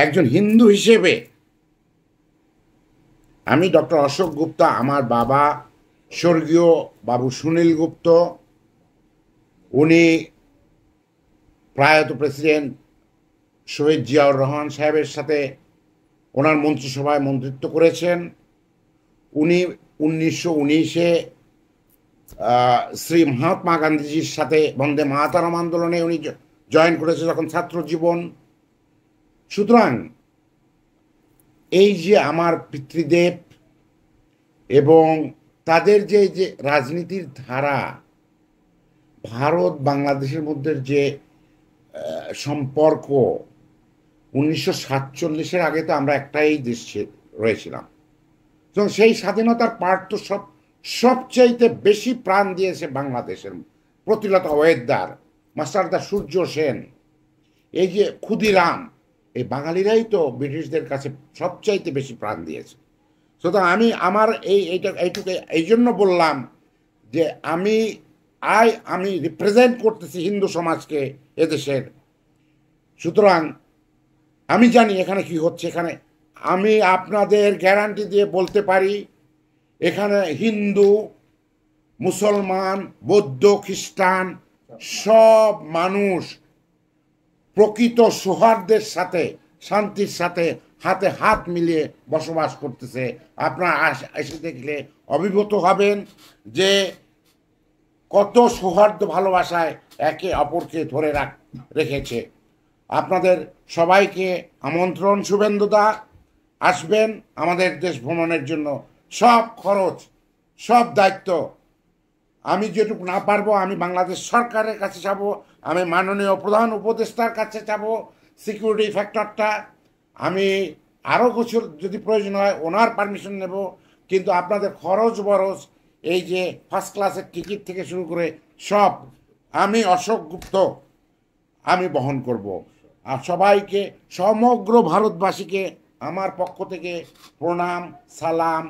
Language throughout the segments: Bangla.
একজন হিন্দু হিসেবে আমি ডক্টর অশোক গুপ্তা, আমার বাবা স্বর্গীয় বাবু সুনীল গুপ্ত, উনি প্রয়াত প্রেসিডেন্ট শহীদ জিয়াউর রহমান সাহেবের সাথে ওনার মন্ত্রিসভায় মন্ত্রিত্ব করেছেন। উনি 1919-এ শ্রী মহাত্মা গান্ধীজির সাথে বন্দে মাতরম আন্দোলনে উনি জয়েন করেছে যখন ছাত্র জীবন। সুতরাং এই যে আমার পিতৃদেব এবং তাদের যে যে রাজনীতির ধারা, ভারত বাংলাদেশের মধ্যে যে সম্পর্ক, 1947-এর আগে তো আমরা একটাই দেশ রয়েছিলাম, এবং সেই স্বাধীনতার পার্ট তো সবচাইতে বেশি প্রাণ দিয়েছে বাংলাদেশের প্রতিলতা ওয়েদ্দার, মাস্টারদা সূর্য সেন, এই যে ক্ষুদিরাম, এই বাঙালিরাই তো ব্রিটিশদের কাছে সবচাইতে বেশি প্রাণ দিয়েছে। সুতরাং আমি আমার এইটুকু এই জন্য বললাম যে আমি রিপ্রেজেন্ট করতেছি হিন্দু সমাজকে এদেশের। সুতরাং আমি জানি এখানে কি হচ্ছে। এখানে আমি আপনাদের গ্যারান্টি দিয়ে বলতে পারি, এখানে হিন্দু, মুসলমান, বৌদ্ধ, খ্রিস্টান সব মানুষ প্রকৃত সৌহার্দ্যের সাথে, শান্তির সাথে হাতে হাত মিলিয়ে বসবাস করতেছে। আপনারা এসে দেখলে অভিভূত হবেন যে কত সৌহার্দ্য ভালোবাসায় একে অপরকে ধরে রেখেছে। আপনাদের সবাইকে আমন্ত্রণ। শুভেন্দুদা আসবেন আমাদের দেশ ভ্রমণের জন্য, সব খরচ, সব দায়িত্ব। আমি যেটুকু না পারবো আমি বাংলাদেশ সরকারের কাছে যাব, আমি মাননীয় প্রধান উপদেষ্টার কাছে যাব সিকিউরিটি ফ্যাক্টরটা, আমি আরও কিছু যদি প্রয়োজন হয় ওনার পারমিশন নেব। কিন্তু আপনাদের খরচ বরচ, এই যে ফার্স্ট ক্লাসের টিকিট থেকে শুরু করে সব আমি অশোক গুপ্ত আমি বহন করব। আর সবাইকে, সমগ্র ভারতবাসীকে আমার পক্ষ থেকে প্রণাম, সালাম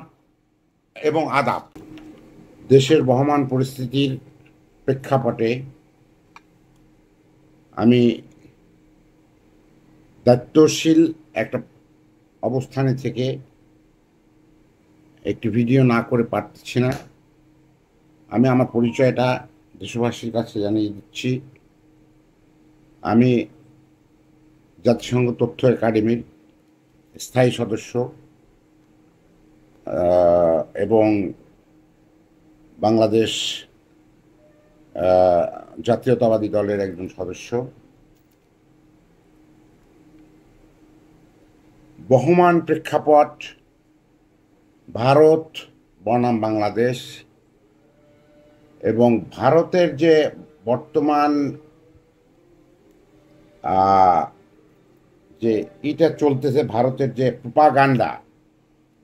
এবং আদাব। দেশের বহমান পরিস্থিতির প্রেক্ষাপটে আমি দায়িত্বশীল একটা অবস্থানে থেকে একটি ভিডিও না করে পারছি না। আমি আমার পরিচয়টা দেশবাসীর কাছে জানিয়ে দিচ্ছি। আমি জাতিসংঘ তথ্য একাডেমির স্থায়ী সদস্য এবং বাংলাদেশ জাতীয়তাবাদী দলের একজন সদস্য। বহমান প্রেক্ষাপট ভারত বনাম বাংলাদেশ এবং ভারতের যে বর্তমান যে এটা চলতেছে, ভারতের যে প্রোপাগান্ডা,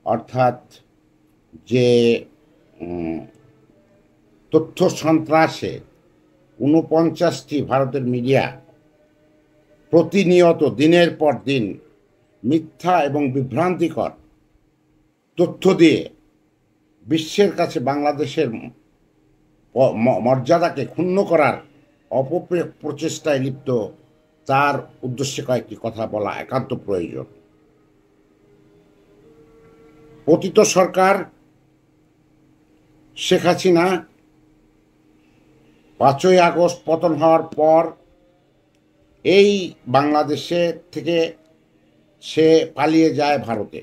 অর্থাৎ যে তথ্য সন্ত্রাসে 49টি ভারতের মিডিয়া প্রতিনিয়ত দিনের পর দিন মিথ্যা এবং বিভ্রান্তিকর তথ্য দিয়ে বিশ্বের কাছে বাংলাদেশের মর্যাদাকে ক্ষুণ্ণ করার অপপ্রচেষ্টায় লিপ্ত, তার উদ্দেশ্যে কয়েকটি কথা বলা একান্ত প্রয়োজন। পতিত সরকার শেখ হাসিনা 5ই আগস্ট পতন হওয়ার পর এই বাংলাদেশে থেকে সে পালিয়ে যায় ভারতে।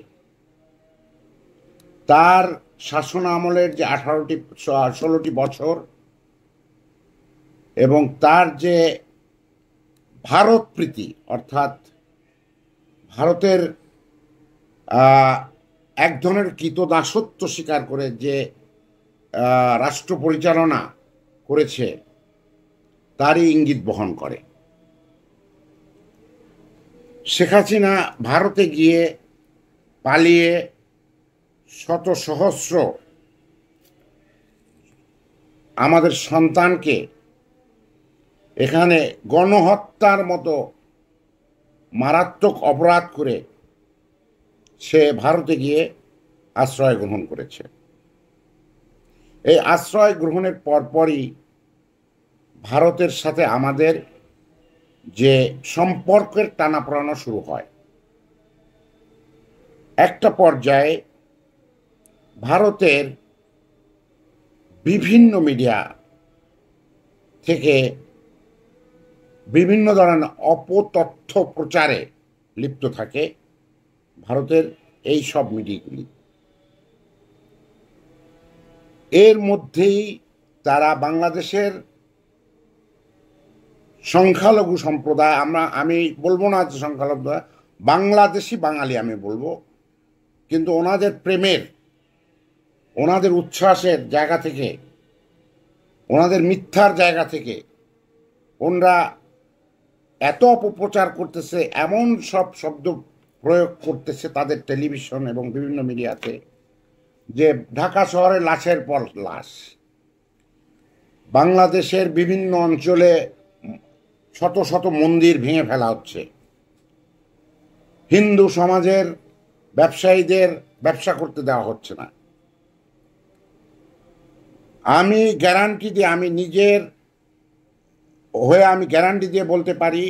তার শাসন আমলের যে 16টি বছর এবং তার যে ভারত প্রীতি, অর্থাৎ ভারতের এক ধরনের কৃতদাসত্ব স্বীকার করে যে রাষ্ট্র পরিচালনা করেছে, তারই ইঙ্গিত বহন করে। শেখ হাসিনা ভারতে গিয়ে পালিয়ে শত সহস্র আমাদের সন্তানকে এখানে গণহত্যার মতো মারাত্মক অপরাধ করে সে ভারতে গিয়ে আশ্রয় গ্রহণ করেছে। এই আশ্রয় গ্রহণের পরপরই ভারতের সাথে আমাদের যে সম্পর্কের টানাপোড়েন শুরু হয়। একটা পর্যায়ে ভারতের বিভিন্ন মিডিয়া থেকে বিভিন্ন ধরনের অপতথ্য প্রচারে লিপ্ত থাকে ভারতের এই সব মিডিয়াগুলি। এর মধ্যেই তারা বাংলাদেশের সংখ্যালঘু সম্প্রদায়, আমি বলবো না যে সংখ্যালঘু, বাংলাদেশি বাঙালি আমি বলবো, কিন্তু ওনাদের প্রেমের, ওনাদের উচ্ছ্বাসের জায়গা থেকে, ওনাদের মিথ্যার জায়গা থেকে ওনারা এত অপপ্রচার করতেছে, এমন সব শব্দ প্রয়োগ করতেছে তাদের টেলিভিশন এবং বিভিন্ন মিডিয়াতে, যে ঢাকা শহরে লাশের পর লাশ, বাংলাদেশের বিভিন্ন অঞ্চলে শত শত মন্দির ভেঙে ফেলা হচ্ছে, হিন্দু সমাজের ব্যবসায়ীদের ব্যবসা করতে দেওয়া হচ্ছে না। আমি গ্যারান্টি দিয়ে, আমি নিজের হয়ে আমি গ্যারান্টি দিয়ে বলতে পারি,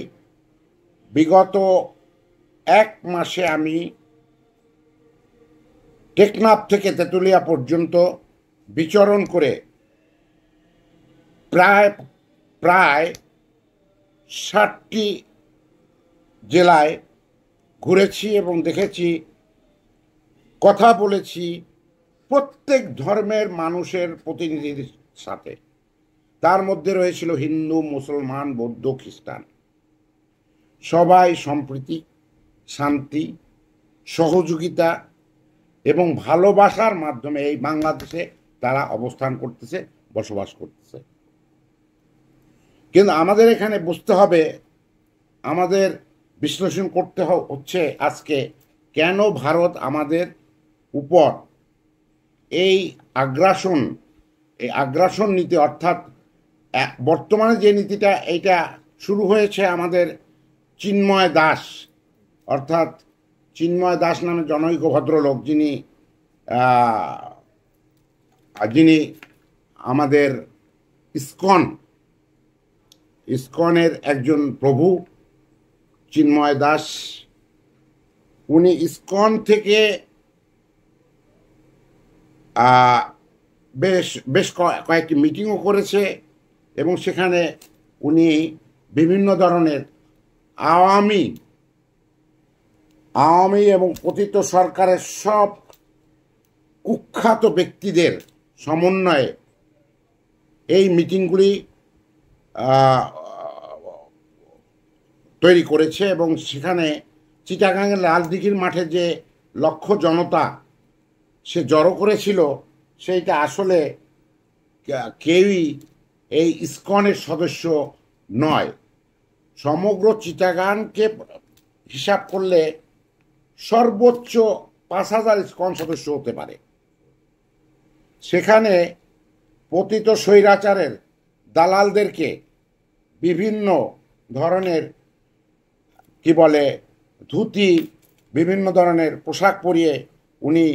বিগত 1 মাসে আমি টেকনাফ থেকে তেঁতুলিয়া পর্যন্ত বিচরণ করে প্রায় 60টি জেলায় ঘুরেছি এবং দেখেছি, কথা বলেছি প্রত্যেক ধর্মের মানুষের প্রতিনিধির সাথে। তার মধ্যে রয়েছিল হিন্দু, মুসলমান, বৌদ্ধ, খ্রিস্টান। সবাই সম্প্রীতি, শান্তি, সহযোগিতা এবং ভালোবাসার মাধ্যমে এই বাংলাদেশে তারা অবস্থান করতেছে, বসবাস করতেছে। কিন্তু আমাদের এখানে বুঝতে হবে, আমাদের বিশ্লেষণ করতে হচ্ছে আজকে, কেন ভারত আমাদের উপর এই আগ্রাসন নীতি, অর্থাৎ বর্তমানে যে নীতিটা, এইটা শুরু হয়েছে আমাদের চিন্ময় দাস, অর্থাৎ চিন্ময় দাস নামে জনৈক ভদ্রলোক, যিনি আমাদের ইসকনের একজন প্রভু, চিন্ময় দাস। উনি ইসকন থেকে বেশ কয়েকটি মিটিংও করেছে এবং সেখানে উনি বিভিন্ন ধরনের আওয়ামী এবং পতিত সরকারের সব কুখ্যাত ব্যক্তিদের সমন্বয়ে এই মিটিংগুলি তৈরি করেছে এবং সেখানে চিটাগাংয়ের লালদিঘির মাঠে যে লক্ষ জনতা সে জড়ো করেছিল, সেইটা আসলে কেউই এই ইসকনের সদস্য নয়। সমগ্র চিটাগাংকে হিসাব করলে সর্বোচ্চ 5000 ইসকন সদস্য হতে পারে। সেখানে পতিত স্বৈরাচারের দালালদেরকে বিভিন্ন ধরনের ধুতি, বিভিন্ন ধরনের পোশাক পরিয়ে উনি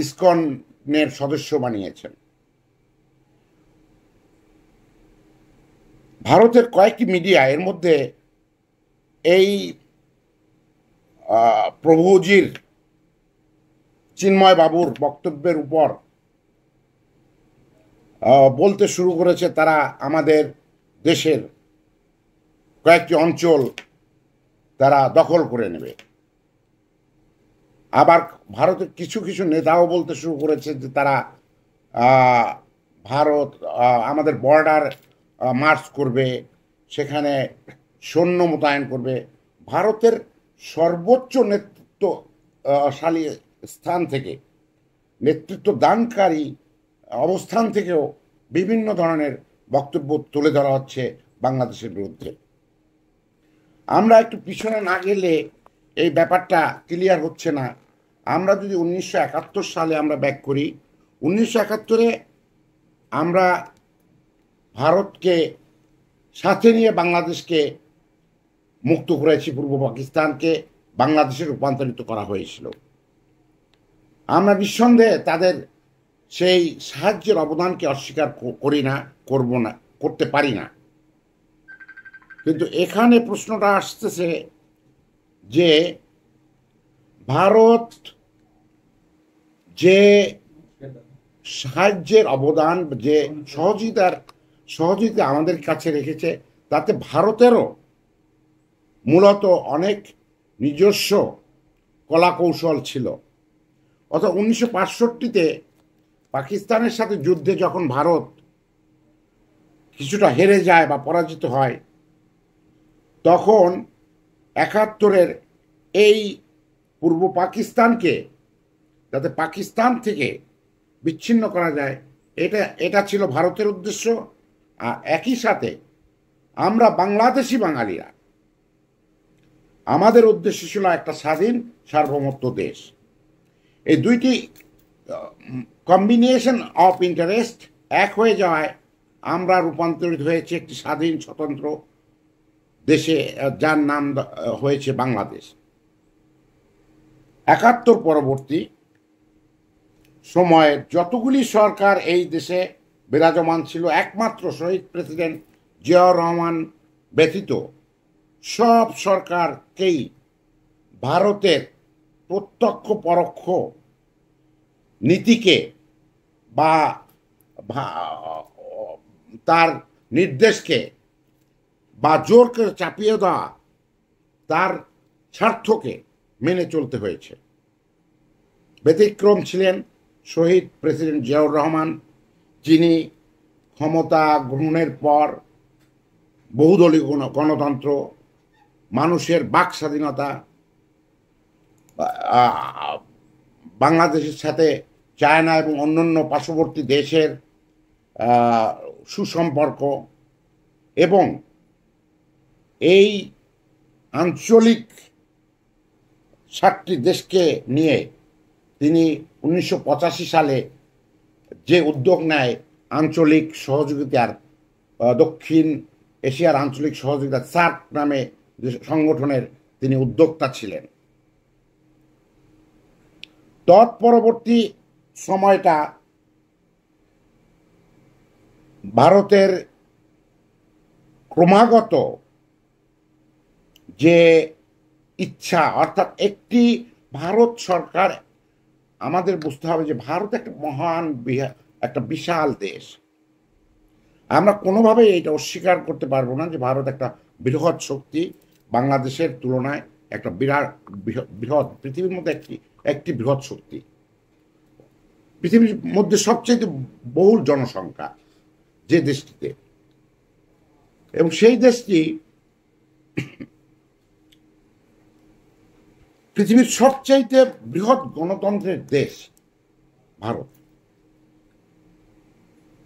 ইসকনের সদস্য বানিয়েছেন। ভারতের কয়েকটি মিডিয়া এর মধ্যে এই প্রভুজির, চিন্ময় বাবুর বক্তব্যের উপর বলতে শুরু করেছে তারা আমাদের দেশের কয়েকটি অঞ্চল তারা দখল করে নেবে। আবার ভারতের কিছু কিছু নেতাও বলতে শুরু করেছে যে তারা আমাদের বর্ডার মার্চ করবে, সেখানে সৈন্য মোতায়েন করবে। ভারতের সর্বোচ্চ নেতৃত্বশালী স্থান থেকে, নেতৃত্ব দানকারী অবস্থান থেকেও বিভিন্ন ধরনের বক্তব্য তুলে ধরা হচ্ছে বাংলাদেশের বিরুদ্ধে। আমরা একটু পিছনে না গেলে এই ব্যাপারটা ক্লিয়ার হচ্ছে না। আমরা যদি 1971 সালে আমরা ব্যাক করি, 1971-এ আমরা ভারতকে সাথে নিয়ে বাংলাদেশকে মুক্ত করেছি, পূর্ব পাকিস্তানকে বাংলাদেশে রূপান্তরিত করা হয়েছিল। আমরা নিঃসন্দেহে তাদের সেই সাহায্যের অবদানকে অস্বীকার করতে পারি না। কিন্তু এখানে প্রশ্নটা আসতেছে যে ভারত যে সাহায্যের অবদান, যে সহযোগিতা আমাদের কাছে রেখেছে, তাতে ভারতেরও মূলত অনেক নিজস্ব কলাকৌশল ছিল। অর্থাৎ 1965-তে পাকিস্তানের সাথে যুদ্ধে যখন ভারত কিছুটা হেরে যায় বা পরাজিত হয়, তখন 71-এর এই পূর্ব পাকিস্তানকে যাতে পাকিস্তান থেকে বিচ্ছিন্ন করা যায়, এটা ছিল ভারতের উদ্দেশ্য। আর একই সাথে আমরা বাংলাদেশি বাঙালিরা, আমাদের উদ্দেশ্য ছিল একটা স্বাধীন সার্বভৌমত্ব দেশ। এই দুইটি কম্বিনেশন অফ ইন্টারেস্ট এক হয়ে যাওয়ায় আমরা রূপান্তরিত হয়েছে একটি স্বাধীন স্বতন্ত্র দেশে, যার নাম হয়েছে বাংলাদেশ। 71 পরবর্তী সময়ে যতগুলি সরকার এই দেশে বিরাজমান ছিল, একমাত্র শহীদ প্রেসিডেন্ট জিয়াউর রহমান ব্যতীত সব সরকারকেই ভারতের প্রত্যক্ষ পরোক্ষ নীতিকে বা তার নির্দেশকে বা জোর করে চাপিয়ে দেওয়া তার স্বার্থকে মেনে চলতে হয়েছে। ব্যতিক্রম ছিলেন শহীদ প্রেসিডেন্ট জিয়াউর রহমান, যিনি ক্ষমতা গ্রহণের পর বহুদলীয় গণতন্ত্র, মানুষের বাক স্বাধীনতা, বাংলাদেশের সাথে চায়না এবং অন্যান্য পার্শ্ববর্তী দেশের সুসম্পর্ক এবং এই আঞ্চলিক 7টি দেশকে নিয়ে তিনি 1985 সালে যে উদ্যোগ নেয় আঞ্চলিক সহযোগিতার, দক্ষিণ এশিয়ার আঞ্চলিক সহযোগিতা সার্ক নামে যে সংগঠনের তিনি উদ্যোক্তা ছিলেন। তৎপরবর্তী সময়টা ভারতের ক্রমাগত যে ইচ্ছা, অর্থাৎ একটি ভারত সরকার, আমাদের বুঝতে হবে যে ভারত একটা মহান একটা বিশাল দেশ। আমরা কোনোভাবেই এটা অস্বীকার করতে পারবো না যে ভারত একটা বৃহৎ শক্তি, বাংলাদেশের তুলনায় একটা বিরাট বৃহৎ, পৃথিবীর মধ্যে একটি বৃহৎ শক্তি, পৃথিবীর মধ্যে সবচেয়ে বহুল জনসংখ্যা যে দেশটিতে, এবং সেই দেশটি পৃথিবীর সবচাইতে বৃহৎ গণতন্ত্রের দেশ ভারত।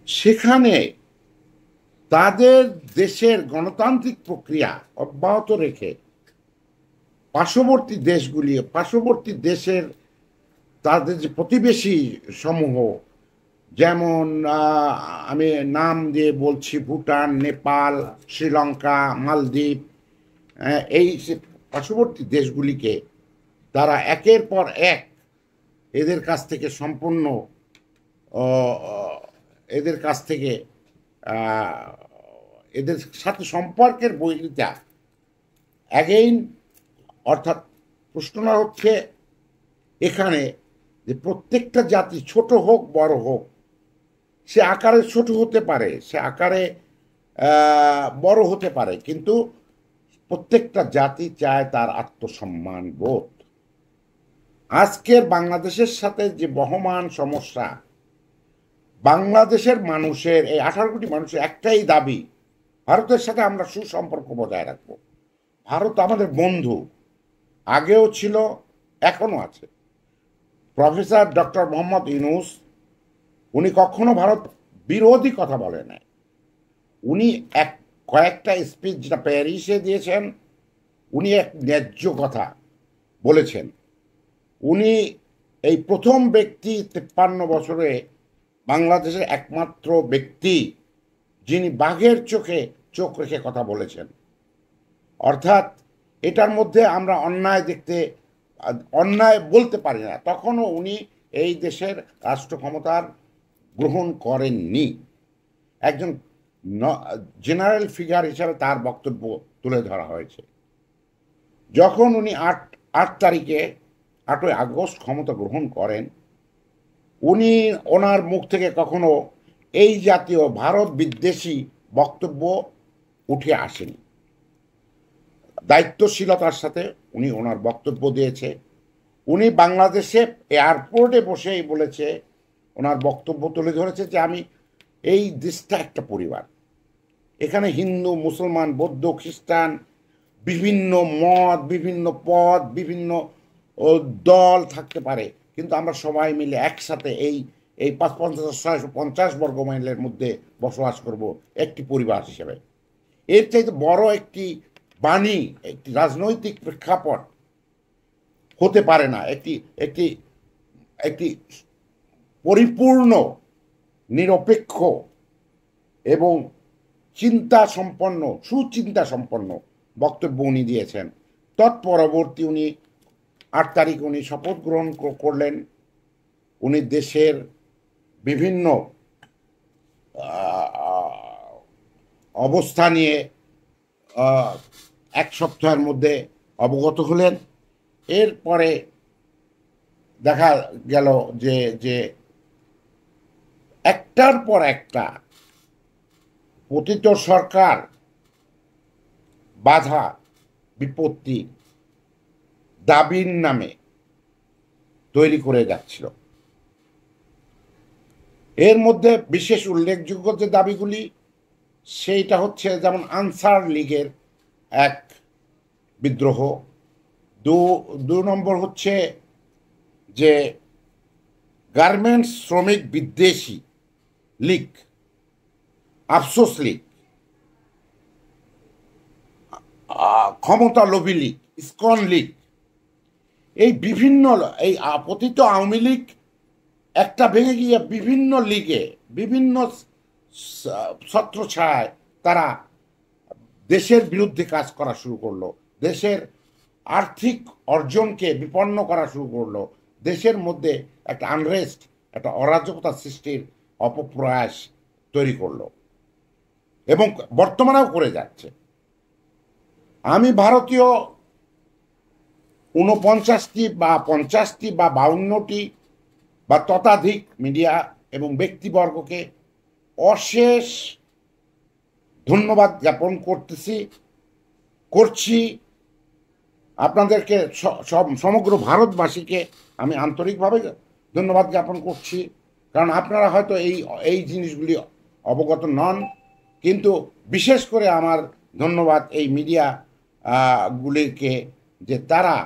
সেখানে তাদের দেশের গণতান্ত্রিক প্রক্রিয়া অব্যাহত রেখে পার্শ্ববর্তী দেশের তাদের যে প্রতিবেশী সমূহ, যেমন আমি নাম দিয়ে বলছি, ভুটান, নেপাল, শ্রীলঙ্কা, মালদ্বীপ, এই পার্শ্ববর্তী দেশগুলিকে তারা একের পর এক এদের কাছ থেকে সম্পূর্ণ এদের সাথে সম্পর্কের বৈরিতা অ্যাগেইন। অর্থাৎ প্রশ্নটা হচ্ছে এখানে যে প্রত্যেকটা জাতি, ছোট হোক বড় হোক, সে আকারে ছোট হতে পারে, সে আকারে বড় হতে পারে, কিন্তু প্রত্যেকটা জাতি চায় তার আত্মসম্মান বোধ। আজকের বাংলাদেশের সাথে যে বহমান সমস্যা, বাংলাদেশের মানুষের, এই 18 কোটি মানুষের একটাই দাবি, ভারতের সাথে আমরা সুসম্পর্ক বজায় রাখবো। ভারত আমাদের বন্ধু, আগেও ছিল, এখনো আছে। প্রফেসর ডক্টর মোহাম্মদ ইউনূস, উনি কখনো ভারত বিরোধী কথা বলে নাই। উনি কয়েকটা স্পিচ যেটা প্যারিসে দিয়েছেন, উনি এক ন্যায্য কথা বলেছেন। উনি এই প্রথম ব্যক্তি 53 বছরে বাংলাদেশের একমাত্র ব্যক্তি যিনি বাঘের চোখে চোখ রেখে কথা বলেছেন। অর্থাৎ এটার মধ্যে আমরা অন্যায় বলতে পারি না। তখনও উনি এই দেশের রাষ্ট্র ক্ষমতার গ্রহণ করেননি। একজন জেনারেল ফিগার হিসাবে তার বক্তব্য তুলে ধরা হয়েছে। যখন উনি 8 তারিখে 8ই আগস্ট ক্ষমতা গ্রহণ করেন, উনি ওনার মুখ থেকে কখনো এই জাতীয় ভারত বিদ্বেষী বক্তব্য উঠে আসেনি। দায়িত্বশীলতার সাথে উনি ওনার বক্তব্য দিয়েছে। উনি বাংলাদেশে এয়ারপোর্টে বসেই বলেছে, ওনার বক্তব্য তুলে ধরেছে যে আমি এই দেশটা একটা পরিবার, এখানে হিন্দু, মুসলমান, বৌদ্ধ, খ্রিস্টান, বিভিন্ন মত, বিভিন্ন পদ, বিভিন্ন দল থাকতে পারে, কিন্তু আমরা সবাই মিলে একসাথে এই এই 550-650 বর্গ মাইলের মধ্যে বসবাস করব একটি পরিবার হিসেবে। এর চাইতে বড় একটি বাণী, একটি রাজনৈতিক প্রেক্ষাপট হতে পারে না। একটি একটি একটি পরিপূর্ণ, নিরপেক্ষ এবং চিন্তা সম্পন্ন, সুচিন্তা সম্পন্ন বক্তব্য উনি দিয়েছেন। তৎপরবর্তী উনি 8 তারিখ উনি শপথ গ্রহণ করলেন। উনি দেশের বিভিন্ন অবস্থা নিয়ে 1 সপ্তাহের মধ্যে অবগত হলেন। এরপরে দেখা গেল যে যে একটার পর একটা পতিত সরকার বাধা বিপত্তি দাবির নামে তৈরি করে যাচ্ছিল। এর মধ্যে বিশেষ উল্লেখযোগ্য যে দাবিগুলি, সেইটা হচ্ছে যেমন আনসার লীগের এক বিদ্রোহ, 2 নম্বর হচ্ছে যে গার্মেন্টস শ্রমিক বিদ্বেষী লীগ, আফসোস লীগ, ক্ষমতা লোভী লীগ, ইসকন লীগ, এই বিভিন্ন এই পতিত আওয়ামী লীগ একটা ভেঙে গিয়ে বিভিন্ন লীগে, বিভিন্ন ছত্রছায়ায় তারা দেশের বিরুদ্ধে কাজ করা শুরু করলো, দেশের আর্থিক অর্জনকে বিপন্ন করা শুরু করলো, দেশের মধ্যে একটা আনরেস্ট, একটা অরাজকতা সৃষ্টির অপপ্রয়াস তৈরি করলো এবং বর্তমানেও করে যাচ্ছে। আমি ভারতীয় 49টি বা 50টি বা 52টি বা ততোধিক মিডিয়া এবং ব্যক্তিবর্গকে অশেষ ধন্যবাদ জ্ঞাপন করছি। আপনাদেরকে সমগ্র ভারতবাসীকে আমি আন্তরিকভাবে ধন্যবাদ জ্ঞাপন করছি, কারণ আপনারা হয়তো এই জিনিসগুলি অবগত নন, কিন্তু বিশেষ করে আমার ধন্যবাদ এই মিডিয়া গুলিকে, যে তারা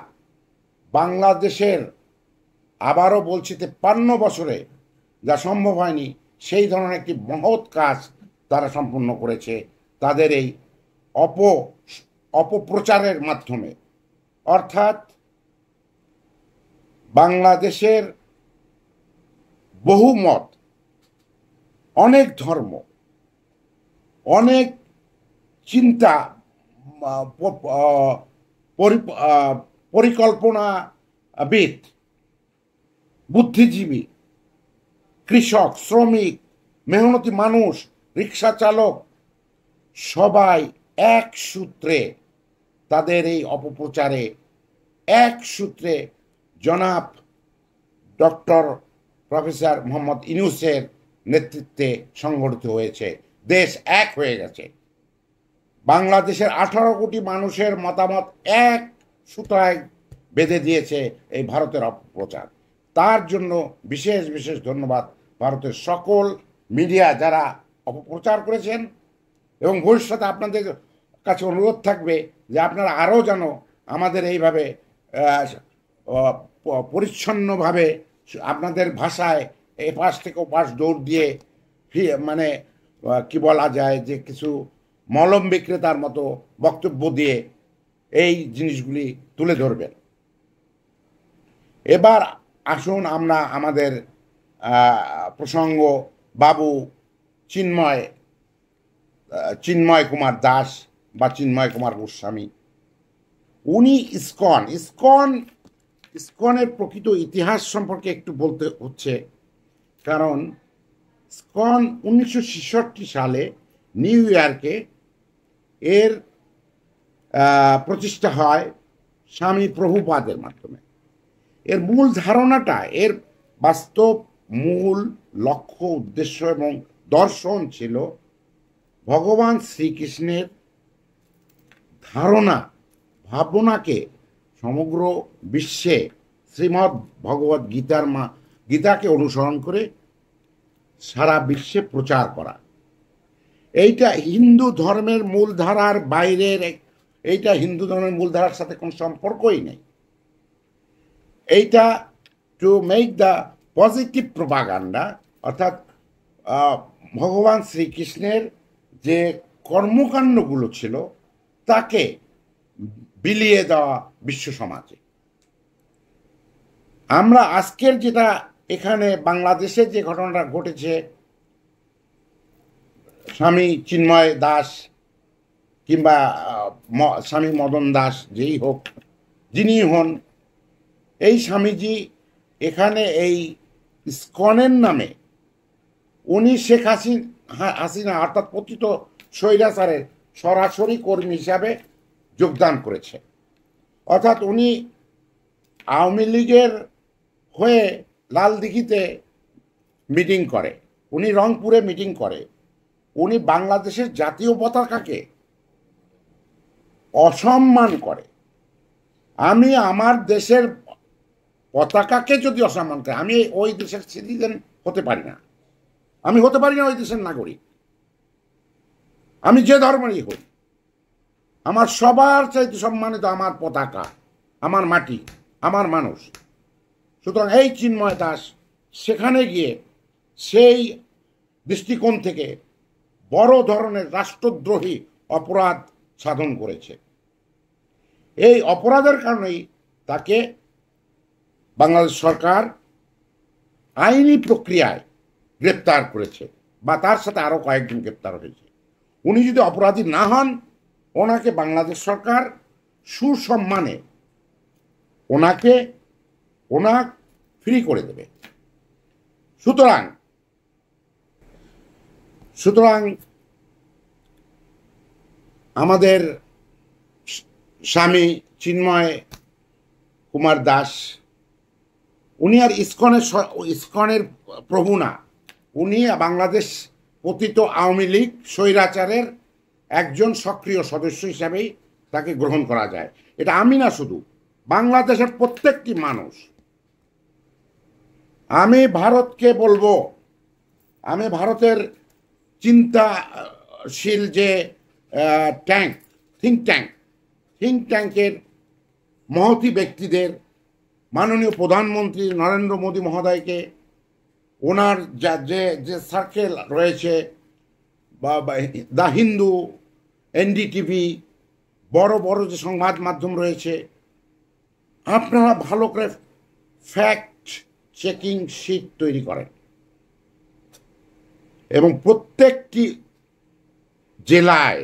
বাংলাদেশের, আবারও বলছি, 53 বছরে যা সম্ভব হয়নি সেই ধরনের একটি মহৎ কাজ তারা সম্পন্ন করেছে তাদের এই অপপ্রচারের মাধ্যমে। অর্থাৎ বাংলাদেশের বহু মত, অনেক ধর্ম, অনেক চিন্তা, পরিকল্পনাবিদ, বুদ্ধিজীবী, কৃষক, শ্রমিক, মেহনতি মানুষ, রিক্সা চালক, সবাই এক সূত্রে তাদের এই অপপ্রচারে এক সূত্রে জনাব ডক্টর প্রফেসর মোহাম্মদ ইউনূসের নেতৃত্বে সংগঠিত হয়েছে। দেশ এক হয়ে গেছে। বাংলাদেশের 18 কোটি মানুষের মতামত এক সুতায় বেঁধে দিয়েছে এই ভারতের অপপ্রচার। তার জন্য বিশেষ বিশেষ ধন্যবাদ ভারতের সকল মিডিয়া যারা অপপ্রচার করেছেন, এবং ভবিষ্যতে আপনাদের কাছে অনুরোধ থাকবে যে আপনারা আরও যেন আমাদের এইভাবে পরিচ্ছন্নভাবে আপনাদের ভাষায় এপাশ থেকে ওপাশ দৌড় দিয়ে, মানে কি বলা যায়, যে কিছু মলম বিক্রেতার মতো বক্তব্য দিয়ে এই জিনিসগুলি তুলে ধরবেন। এবার আসুন আমরা আমাদের প্রসঙ্গ বাবু চিন্ময় কুমার দাস বা চিন্ময় কুমার গোস্বামী, উনি ইসকনের প্রকৃত ইতিহাস সম্পর্কে একটু বলতে হচ্ছে, কারণ ইসকন 1966 সালে নিউ ইয়র্কে এর প্রতিষ্ঠা হয় স্বামী প্রভুপাদের মাধ্যমে। এর মূল ধারণাটা, এর বাস্তব মূল লক্ষ্য, উদ্দেশ্য এবং দর্শন ছিল ভগবান শ্রীকৃষ্ণের ধারণা, ভাবনাকে সমগ্র বিশ্বে শ্রীমদ্ ভগবদ্ গীতাকে অনুসরণ করে সারা বিশ্বে প্রচার করা। এইটা হিন্দু ধর্মের মূলধারার বাইরের, এইটা হিন্দু ধর্মের মূলধারার সাথে কোনো সম্পর্কই নেই। এইটা to make the positive propaganda, অর্থাৎ ভগবান শ্রীকৃষ্ণের যে কর্মকাণ্ডগুলো ছিল তাকে বিলিয়ে দেওয়া বিশ্ব সমাজে। আমরা আজকের যেটা এখানে বাংলাদেশে যে ঘটনাটা ঘটেছে, স্বামী চিন্ময় দাস কিংবা স্বামী মদন দাস, যেই হোক, যিনি হন, এই স্বামীজি এখানে এই ইসকনের নামে উনি শেখ হাসিনা অর্থাৎ পতিত স্বৈরাচারের সরাসরি কর্মী হিসাবে যোগদান করেছে। অর্থাৎ উনি আওয়ামী লীগের হয়ে লালদিঘিতে মিটিং করে, উনি রংপুরে মিটিং করে, উনি বাংলাদেশের জাতীয় পতাকাকে অসম্মান করে। আমি আমার দেশের পতাকাকে যদি অসম্মান করে, আমি ওই দেশের সিটিজেন হতে পারি না, আমি হতে পারি না ওই দেশের নাগরিক, আমি যে ধর্মেরই হই। আমার সবার চাইতে সম্মানিত আমার পতাকা, আমার মাটি, আমার মানুষ। সুতরাং এই চিন্ময় দাস সেখানে গিয়ে সেই দৃষ্টিকোণ থেকে বড় ধরনের রাষ্ট্রদ্রোহী অপরাধ সাধন করেছে। এই অপরাধের কারণেই তাকে বাংলাদেশ সরকার আইনি প্রক্রিয়ায় গ্রেপ্তার করেছে, বা তার সাথে আরো কয়েকজন গ্রেপ্তার হয়েছে। উনি যদি অপরাধী না হন, ওনাকে বাংলাদেশ সরকার সুসম্মানে ওনাকে ফ্রি করে দেবে। সুতরাং আমাদের স্বামী চিন্ময় কুমার দাস, উনি আর ইসকনের প্রভু না, উনি বাংলাদেশ পতিত আওয়ামী লীগ স্বৈরাচারের একজন সক্রিয় সদস্য হিসাবেই তাকে গ্রহণ করা যায়। এটা আমি না, শুধু বাংলাদেশের প্রত্যেকটি মানুষ। আমি ভারতকে বলবো, আমি ভারতের চিন্তাশীল যে থিঙ্ক ট্যাঙ্কের মহতি ব্যক্তিদের, মাননীয় প্রধানমন্ত্রী নরেন্দ্র মোদী মহোদয়কে, ওনার যে সার্কেল রয়েছে, বা দ্য হিন্দু, এনডিটিভি, বড় বড় যে সংবাদ মাধ্যম রয়েছে, আপনারা ভালো করে ফ্যাক্ট চেকিং শিট তৈরি করেন এবং প্রত্যেকটি জেলায়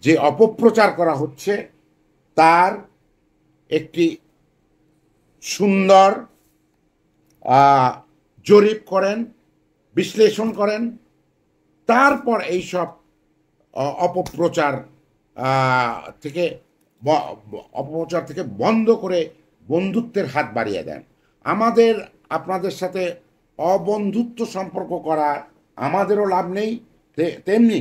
যে অপপ্রচার করা হচ্ছে তার একটি সুন্দর জরিপ করেন, বিশ্লেষণ করেন, তারপর এইসব অপপ্রচার থেকে বন্ধ করে বন্ধুত্বের হাত বাড়িয়ে দেন। আপনাদের সাথে অবন্ধুত্ব সম্পর্ক করা আমাদেরও লাভ নেই, তেমনি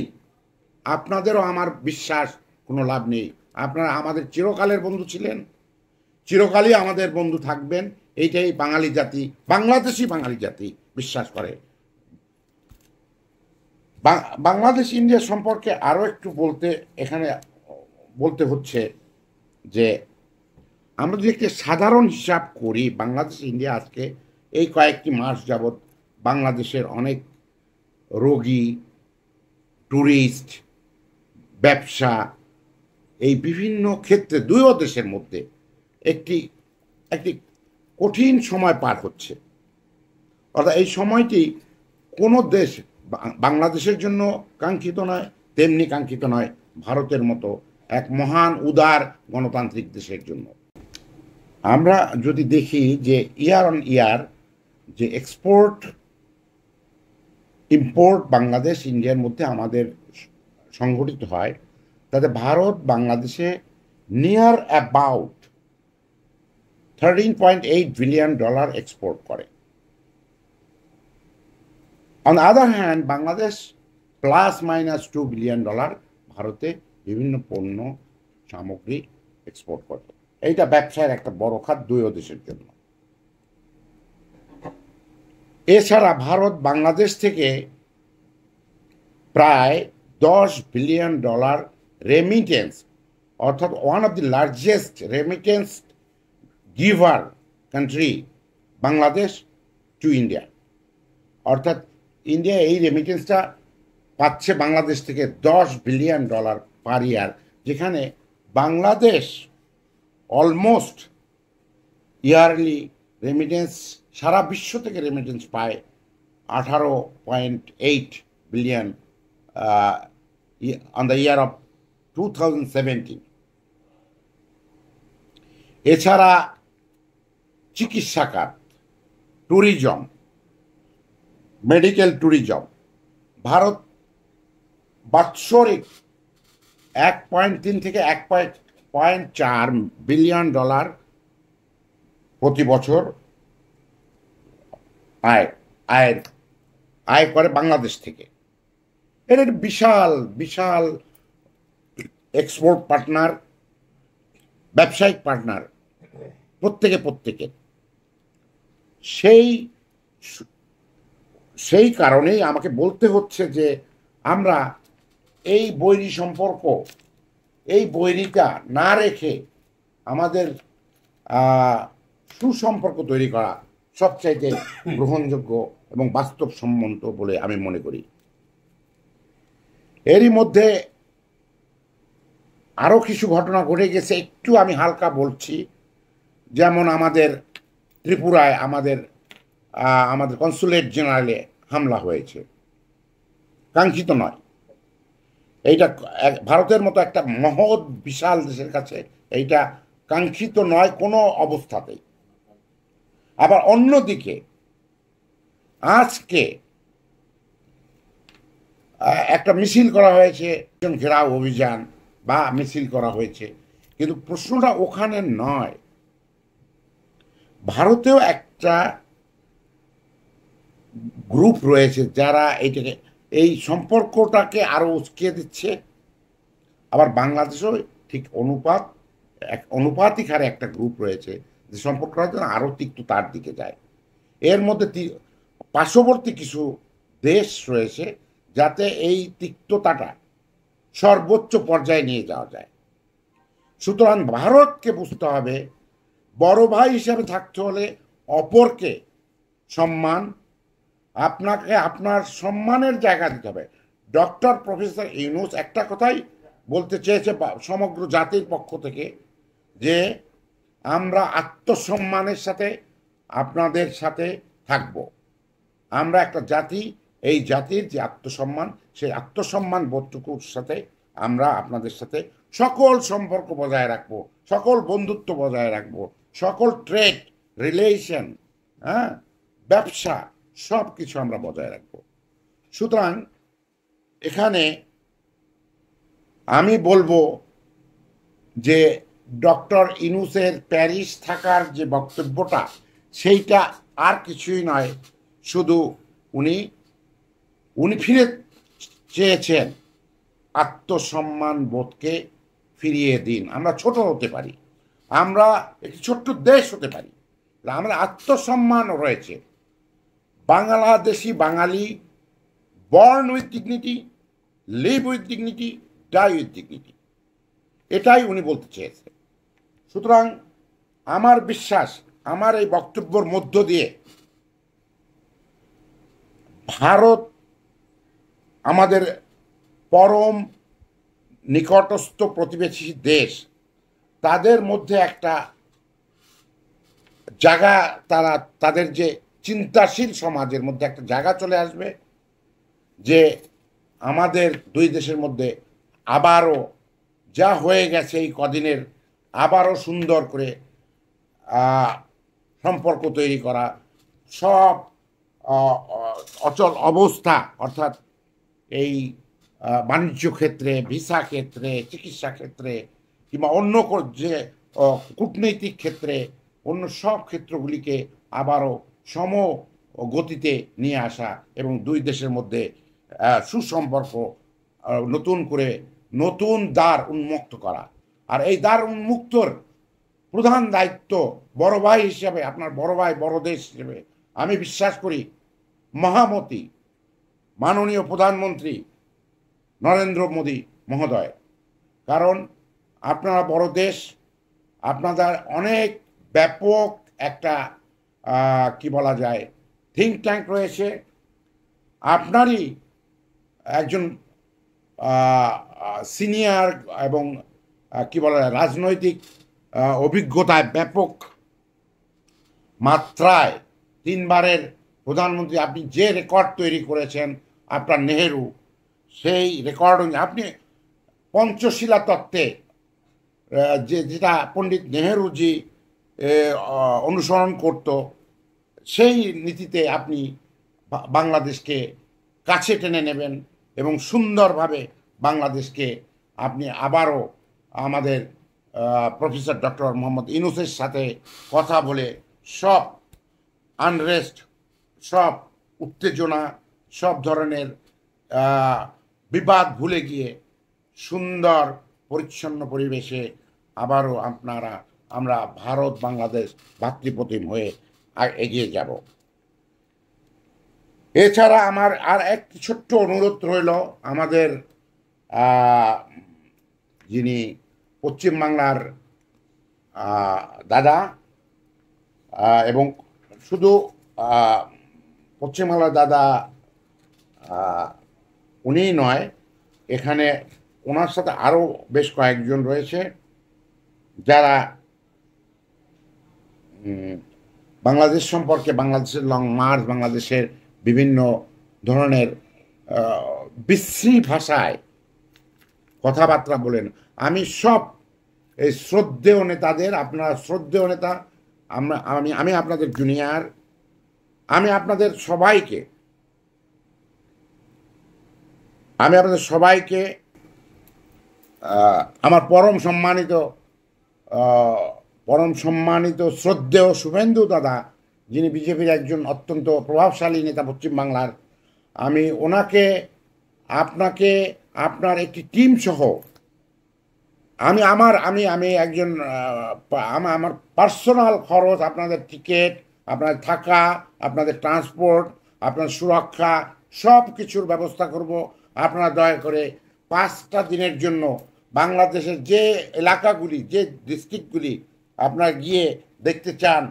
আপনাদেরও আমার বিশ্বাস কোনো লাভ নেই। আপনারা আমাদের চিরকালের বন্ধু ছিলেন, চিরকালই আমাদের বন্ধু থাকবেন, এইটাই বাঙালি জাতি, বাংলাদেশি বাঙালি জাতি বিশ্বাস করে। বাংলাদেশ ইন্ডিয়া সম্পর্কে আরও একটু বলতে হচ্ছে যে আমরা যদি একটি সাধারণ হিসাব করি, বাংলাদেশ ইন্ডিয়া আজকে এই কয়েকটি মাস যাবৎ বাংলাদেশের অনেক রোগী, ট্যুরিস্ট, ব্যবসা, এই বিভিন্ন ক্ষেত্রে দুইও দেশের মধ্যে একটি কঠিন সময় পার হচ্ছে। অর্থাৎ এই সময়টি কোনো দেশ, বাংলাদেশের জন্য কাঙ্ক্ষিত নয়, তেমনি কাঙ্ক্ষিত নয় ভারতের মতো এক মহান উদার গণতান্ত্রিক দেশের জন্য। আমরা যদি দেখি যে ইয়ার অন ইয়ার যে এক্সপোর্ট ইম্পোর্ট বাংলাদেশ ইন্ডিয়ার মধ্যে আমাদের সংঘটিত হয়, তাতে ভারত বাংলাদেশে নিয়ার অ্যাবাউট $13.8 billion এক্সপোর্ট করে। On the other hand Bangladesh ±$2 billion ভারতে বিভিন্ন পণ্য সামগ্রী এক্সপোর্ট করে। এইটা ব্যবসায়ের একটা বড় খাত দুই দেশের জন্য। এছাড়া ভারত বাংলাদেশ থেকে প্রায় $10 বিলিয়ন রেমিটেন্স, অর্থাৎ one of the largest remittance giver country Bangladesh to India. অর্থাৎ ইন্ডিয়া এই রেমিটেন্সটা পাচ্ছে বাংলাদেশ থেকে $10 বিলিয়ন পার ইয়ার, যেখানে বাংলাদেশ অলমোস্ট ইয়ারলি রেমিটেন্স সারা বিশ্ব থেকে রেমিটেন্স পায় 18.8 billion on the year of 2017। এছাড়া চিকিৎসা খাত, ট্যুরিজম, মেডিকেল ট্যুরিজম, ভারত বাৎসরিক 1.3 থেকে 1.4 বিলিয়ন ডলার প্রতি বছর আয় করে বাংলাদেশ থেকে। এটা একটা বিশাল বিশাল এক্সপোর্ট পার্টনার, ব্যবসায়িক পার্টনার প্রত্যেকে। সেই কারণেই আমাকে বলতে হচ্ছে যে আমরা এই বৈরী সম্পর্ক, এই বৈরিতা না রেখে আমাদের সুসম্পর্ক তৈরি করা সবচাইতে গ্রহণযোগ্য এবং বাস্তবসম্মত বলে আমি মনে করি। এরই মধ্যে আরও কিছু ঘটনা ঘটে গেছে, একটু আমি হালকা বলছি। যেমন আমাদের ত্রিপুরায় আমাদের কনসুলেট জেনারেলে হামলা হয়েছে, কাঙ্ক্ষিত নয়। এইটা ভারতের মতো একটা মহৎ বিশাল দেশের কাছে এইটা কাঙ্ক্ষিত নয় কোনো অবস্থাতেই। আবার অন্যদিকে আজকে একটা মিছিল করা হয়েছে, ঘেরাও অভিযান বা মিছিল করা হয়েছে, কিন্তু প্রশ্নটা ওখানে নয়। ভারতেও একটা গ্রুপ রয়েছে যারা এই সম্পর্কটাকে আরো উস্কিয়ে দিচ্ছে। আবার বাংলাদেশেও ঠিক অনুপাতিক হারে একটা গ্রুপ রয়েছে যে সম্পর্কটা যেন আরো তিক্ততার দিকে যায়। এর মধ্যে পার্শ্ববর্তী কিছু দেশ রয়েছে যাতে এই তিক্ততাটা সর্বোচ্চ পর্যায়ে নিয়ে যাওয়া যায়। সুতরাং ভারতকে বুঝতে হবে বড় ভাই হিসেবে থাকতে হলে অপরকে সম্মান, আপনাকে আপনার সম্মানের জায়গা দিতে হবে। ডক্টর প্রফেসর ইউনূস একটা কথাই বলতে চেয়েছে সমগ্র জাতির পক্ষ থেকে, যে আমরা আত্মসম্মানের সাথে আপনাদের সাথে থাকব। আমরা একটা জাতি, এই জাতির যে আত্মসম্মান, সেই আত্মসম্মান বোধটুকুর সাথে আমরা আপনাদের সাথে সকল সম্পর্ক বজায় রাখবো, সকল বন্ধুত্ব বজায় রাখবো, সকল ট্রেড রিলেশন, ব্যবসা, সব কিছু আমরা বজায় রাখবো। সুতরাং এখানে আমি বলবো যে ডক্টর ইউনূসের প্যারিস থাকার যে বক্তব্যটা, সেইটা আর কিছুই নয়, শুধু উনি ফিরে চেয়েছেন আত্মসম্মান বোধকে ফিরিয়ে দিন। আমরা ছোট হতে পারি, আমরা একটি ছোট্ট দেশ হতে পারি, আমরা আত্মসম্মান রয়েছে। Bangladeshi Bangali, born with dignity, live with dignity, die with dignity, এটাই উনি বলতে চেয়েছে। সুতরাং আমার বিশ্বাস, আমার এই বক্তব্যের মধ্য দিয়ে ভারত আমাদের পরম নিকটস্থ প্রতিবেশী দেশ, তাদের মধ্যে একটা জায়গা, তাদের যে চিন্তাশীল সমাজের মধ্যে একটা জায়গা চলে আসবে যে আমাদের দুই দেশের মধ্যে আবারও যা হয়ে গেছে এই কদিনের, আবারও সুন্দর করে সম্পর্ক তৈরি করা, সব অচল অবস্থা, অর্থাৎ এই বাণিজ্য ক্ষেত্রে, ভিসা ক্ষেত্রে, চিকিৎসা ক্ষেত্রে, কিংবা অন্য যে কূটনৈতিক ক্ষেত্রে অন্য সব ক্ষেত্রগুলিকে আবারও সম গতিতে নিয়ে আসা এবং দুই দেশের মধ্যে সুসম্পর্ক নতুন করে নতুন দ্বার উন্মুক্ত করা। আর এই দ্বার উন্মুক্তর প্রধান দায়িত্ব বড় ভাই হিসেবে, আপনার বড় ভাই বড় দেশ হিসেবে আমি বিশ্বাস করি মহামতি মাননীয় প্রধানমন্ত্রী নরেন্দ্র মোদী মহোদয়। কারণ আপনারা বড় দেশ, আপনাদের অনেক ব্যাপক একটা কি বলা যায় থিঙ্ক ট্যাঙ্ক রয়েছে। আপনারই একজন সিনিয়র এবং কি বলা যায় রাজনৈতিক অভিজ্ঞতায় ব্যাপক মাত্রায় 3 বারের প্রধানমন্ত্রী, আপনি যে রেকর্ড তৈরি করেছেন আপনার নেহেরু, সেই রেকর্ড আপনি পঞ্চশিলা তত্ত্বে যেটা পণ্ডিত নেহেরুজি অনুসরণ করত, সেই নীতিতে আপনি বাংলাদেশকে কাছে টেনে নেবেন এবং সুন্দরভাবে বাংলাদেশকে আপনি আবারও আমাদের প্রফেসর ডক্টর মোহাম্মদ ইউনূসের সাথে কথা বলে সব আনরেস্ট, সব উত্তেজনা, সব ধরনের বিবাদ ভুলে গিয়ে সুন্দর পরিচ্ছন্ন পরিবেশে আবারও আমরা ভারত বাংলাদেশ ভাতৃপ্রতিম হয়ে এগিয়ে যাব। এছাড়া আমার আর একটি ছোট্ট অনুরোধ রইল, আমাদের যিনি পশ্চিমবাংলার দাদা, এবং শুধু পশ্চিমবাংলার দাদা উনিই নয়, এখানে ওনার সাথে আরও বেশ কয়েকজন রয়েছে যারা বাংলাদেশ সম্পর্কে, বাংলাদেশের লং মার্চ, বাংলাদেশের বিভিন্ন ধরনের বিশ্রী ভাষায় কথাবার্তা বলেন। আমি সব এই শ্রদ্ধেয় নেতাদের, আপনারা শ্রদ্ধেয় নেতা, আমি আপনাদের জুনিয়র, আমি আপনাদের সবাইকে আমার পরম সম্মানিত শ্রদ্ধেয় শুভেন্দু দাদা, যিনি বিজেপির একজন অত্যন্ত প্রভাবশালী নেতা পশ্চিমবাংলার, আমি ওনাকে, আপনাকে, আপনার একটি টিম সহ আমি একজন আমার পার্সোনাল খরচ, আপনাদের টিকিট, আপনাদের থাকা, আপনাদের ট্রান্সপোর্ট, আপনার সুরক্ষা, সব কিছুর ব্যবস্থা করব। আপনারা দয়া করে 5টা দিনের জন্য বাংলাদেশের যে এলাকাগুলি, যে ডিস্ট্রিক্টগুলি আপনারা গিয়ে দেখতে চান,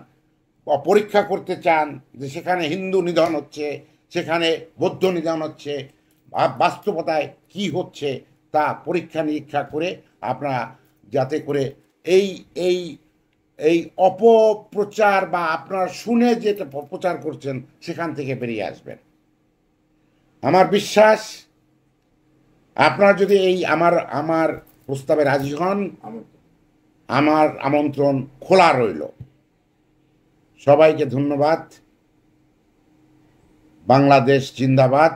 পরীক্ষা করতে চান যে সেখানে হিন্দু নিধন হচ্ছে, সেখানে বৌদ্ধ নিধন হচ্ছে, বাস্তবতায় কি হচ্ছে তা পরীক্ষা নিরীক্ষা করে আপনারা যাতে করে এই এই এই অপপ্রচার বা আপনারা শুনে যেটা প্রচার করছেন সেখান থেকে বেরিয়ে আসবেন। আমার বিশ্বাস আপনারা যদি এই আমার প্রস্তাবে রাজি হন, আমার আমন্ত্রণ খোলা রইল। সবাইকে ধন্যবাদ। বাংলাদেশ জিন্দাবাদ।